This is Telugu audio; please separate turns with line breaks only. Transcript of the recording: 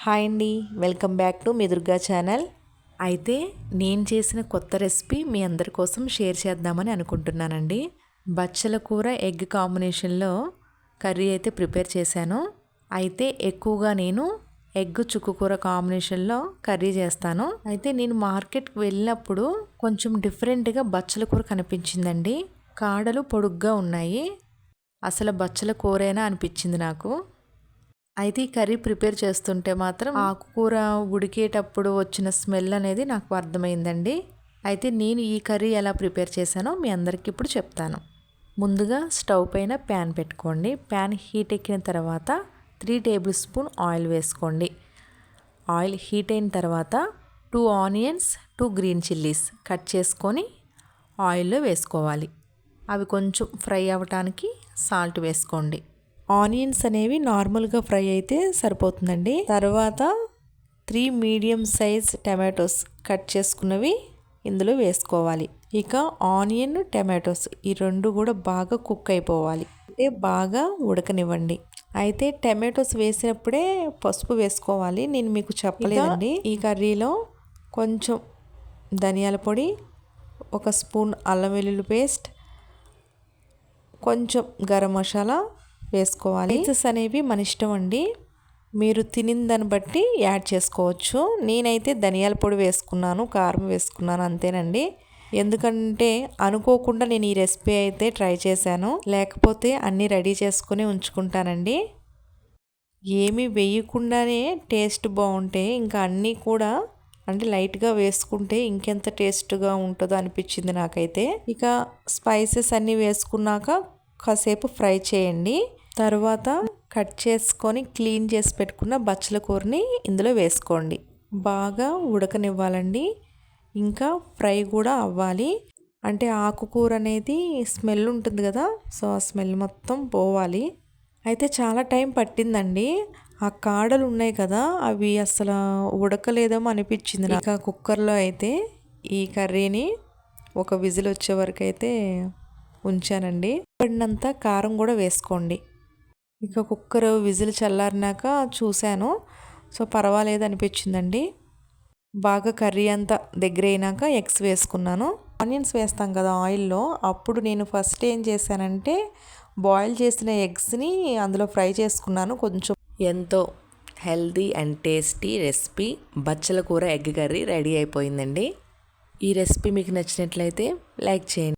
హాయ్ అండి, welcome back to me Durga channel. అయితే నేను చేసిన కొత్త రెసిపీ మీ అందరి కోసం షేర్ చేద్దామని అనుకుంటున్నానండి. బచ్చల కూర ఎగ్ కాంబినేషన్లో కర్రీ అయితే ప్రిపేర్ చేశాను. అయితే ఎక్కువగా నేను ఎగ్ చుక్కు కూర కాంబినేషన్లో కర్రీ చేస్తాను. అయితే నేను మార్కెట్కి వెళ్ళినప్పుడు కొంచెం డిఫరెంట్గా బచ్చల కూర కనిపించిందండి. కాడలు పొడుగ్గా ఉన్నాయి. అసలు బచ్చల కూరేనా అనిపించింది నాకు. అయితే ఈ కర్రీ ప్రిపేర్ చేస్తుంటే మాత్రం ఆకుకూర ఉడికేటప్పుడు వచ్చిన స్మెల్ అనేది నాకు అర్థమైందండి. అయితే నేను ఈ కర్రీ ఎలా ప్రిపేర్ చేశానో మీ అందరికీ ఇప్పుడు చెప్తాను. ముందుగా స్టవ్ పైన ప్యాన్ పెట్టుకోండి. ప్యాన్ హీట్ ఎక్కిన తర్వాత 3 టేబుల్ స్పూన్ ఆయిల్ వేసుకోండి. ఆయిల్ హీట్ అయిన తర్వాత 2 ఆనియన్స్ 2 గ్రీన్ చిల్లీస్ కట్ చేసుకొని ఆయిల్లో వేసుకోవాలి. అవి కొంచెం ఫ్రై అవ్వటానికి సాల్ట్ వేసుకోండి. ఆనియన్స్ అనేవి నార్మల్గా ఫ్రై అయితే సరిపోతుందండి. తర్వాత 3 మీడియం సైజ్ టమాటోస్ కట్ చేసుకున్నవి ఇందులో వేసుకోవాలి. ఇక ఆనియన్ టమాటోస్ ఈ రెండు కూడా బాగా కుక్ అయిపోవాలి. అంటే బాగా ఉడకనివ్వండి. అయితే టమాటోస్ వేసినప్పుడే పసుపు వేసుకోవాలి. నేను మీకు చెప్పలేదండి. ఈ కర్రీలో కొంచెం ధనియాల పొడి, 1 స్పూన్ అల్లం వెల్లుల్లి పేస్ట్, కొంచెం గరం మసాలా వేసుకోవాలి. స్పైసెస్ అనేవి మన ఇష్టం అండి, మీరు తినిన దాన్ని బట్టి యాడ్ చేసుకోవచ్చు. నేనైతే ధనియాల పొడి వేసుకున్నాను, కారం వేసుకున్నాను, అంతేనండి. ఎందుకంటే అనుకోకుండా నేను ఈ రెసిపీ అయితే ట్రై చేశాను. లేకపోతే అన్నీ రెడీ చేసుకుని ఉంచుకుంటానండి. ఏమీ వేయకుండానే టేస్ట్ బాగుంటే ఇంకా అన్నీ కూడా అంటే లైట్గా వేసుకుంటే ఇంకెంత టేస్ట్గా ఉంటుందో అనిపించింది నాకైతే. ఇక స్పైసెస్ అన్నీ వేసుకున్నాక కాసేపు ఫ్రై చేయండి. తర్వాత కట్ చేసుకొని క్లీన్ చేసి పెట్టుకున్న బచ్చల కూరని ఇందులో వేసుకోండి. బాగా ఉడకనివ్వాలండి. ఇంకా ఫ్రై కూడా అవ్వాలి. అంటే ఆకుకూర అనేది స్మెల్ ఉంటుంది కదా, సో ఆ స్మెల్ మొత్తం పోవాలి. అయితే చాలా టైం పట్టిందండి. ఆ కాడలు ఉన్నాయి కదా, అవి అసలు ఉడకలేదేమో అనిపించింది. ఇక కుక్కర్లో అయితే ఈ కర్రీని ఒక విజిల్ వచ్చే వరకు అయితే ఉంచానండి. పడినంత కారం కూడా వేసుకోండి. ఇక కుక్కర్ విజిల్ చల్లారినాక చూశాను, సో పర్వాలేదు అనిపించిందండి. బాగా కర్రీ అంతా దగ్గర అయినాక ఎగ్స్ వేసుకున్నాను. ఆనియన్స్ వేస్తాం కదా ఆయిల్లో, అప్పుడు నేను ఫస్ట్ ఏం చేశానంటే బాయిల్ చేసిన ఎగ్స్ని అందులో ఫ్రై చేసుకున్నాను. కొంచెం ఎంతో హెల్దీ అండ్ టేస్టీ రెసిపీ బచ్చల కూర ఎగ్ కర్రీ రెడీ అయిపోయిందండి. ఈ రెసిపీ మీకు నచ్చినట్లయితే లైక్ చేయండి.